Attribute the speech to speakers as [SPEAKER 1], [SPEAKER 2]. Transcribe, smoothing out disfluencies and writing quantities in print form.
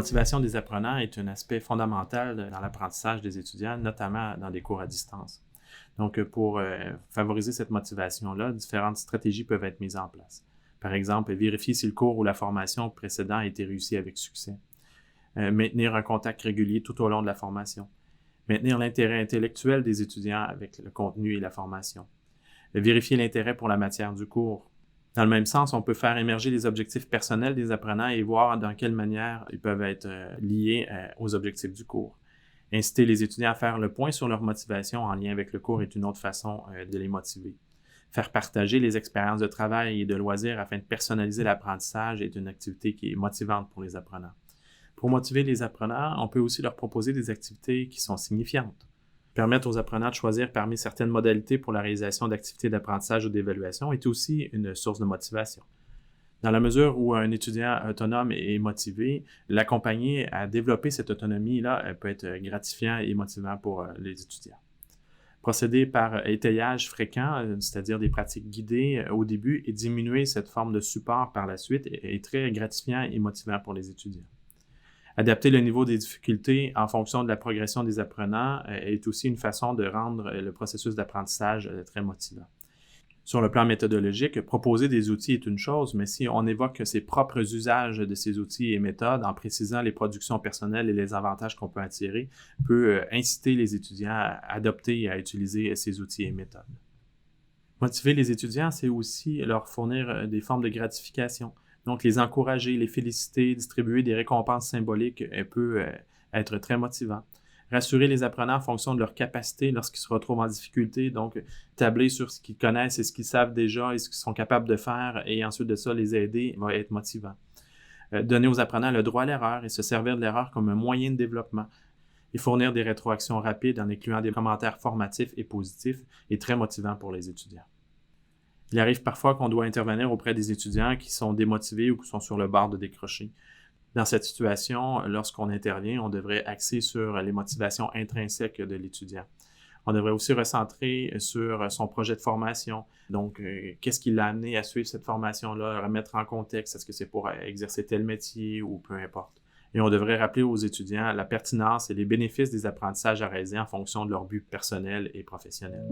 [SPEAKER 1] motivation des apprenants est un aspect fondamental dans l'apprentissage des étudiants, notamment dans des cours à distance. Donc, pour favoriser cette motivation-là, différentes stratégies peuvent être mises en place. Par exemple, vérifier si le cours ou la formation précédente a été réussi avec succès. Maintenir un contact régulier tout au long de la formation. Maintenir l'intérêt intellectuel des étudiants avec le contenu et la formation. Vérifier l'intérêt pour la matière du cours. Dans le même sens, on peut faire émerger les objectifs personnels des apprenants et voir dans quelle manière ils peuvent être liés aux objectifs du cours. Inciter les étudiants à faire le point sur leur motivation en lien avec le cours est une autre façon de les motiver. Faire partager les expériences de travail et de loisirs afin de personnaliser l'apprentissage est une activité qui est motivante pour les apprenants. Pour motiver les apprenants, on peut aussi leur proposer des activités qui sont signifiantes. Permettre aux apprenants de choisir parmi certaines modalités pour la réalisation d'activités d'apprentissage ou d'évaluation est aussi une source de motivation. Dans la mesure où un étudiant autonome est motivé, l'accompagner à développer cette autonomie-là peut être gratifiant et motivant pour les étudiants. Procéder par étayage fréquent, c'est-à-dire des pratiques guidées au début, et diminuer cette forme de support par la suite est très gratifiant et motivant pour les étudiants. Adapter le niveau des difficultés en fonction de la progression des apprenants est aussi une façon de rendre le processus d'apprentissage très motivant. Sur le plan méthodologique, proposer des outils est une chose, mais si on évoque ses propres usages de ces outils et méthodes en précisant les productions personnelles et les avantages qu'on peut en tirer, peut inciter les étudiants à adopter et à utiliser ces outils et méthodes. Motiver les étudiants, c'est aussi leur fournir des formes de gratification. Donc, les encourager, les féliciter, distribuer des récompenses symboliques peut être très motivant. Rassurer les apprenants en fonction de leurs capacités lorsqu'ils se retrouvent en difficulté, donc tabler sur ce qu'ils connaissent et ce qu'ils savent déjà et ce qu'ils sont capables de faire et ensuite de ça, les aider va être motivant. Donner aux apprenants le droit à l'erreur et se servir de l'erreur comme un moyen de développement et fournir des rétroactions rapides en incluant des commentaires formatifs et positifs est très motivant pour les étudiants. Il arrive parfois qu'on doit intervenir auprès des étudiants qui sont démotivés ou qui sont sur le bord de décrocher. Dans cette situation, lorsqu'on intervient, on devrait axer sur les motivations intrinsèques de l'étudiant. On devrait aussi recentrer sur son projet de formation. Donc, qu'est-ce qui l'a amené à suivre cette formation-là, remettre en contexte, est-ce que c'est pour exercer tel métier ou peu importe. Et on devrait rappeler aux étudiants la pertinence et les bénéfices des apprentissages à réaliser en fonction de leur but personnel et professionnel.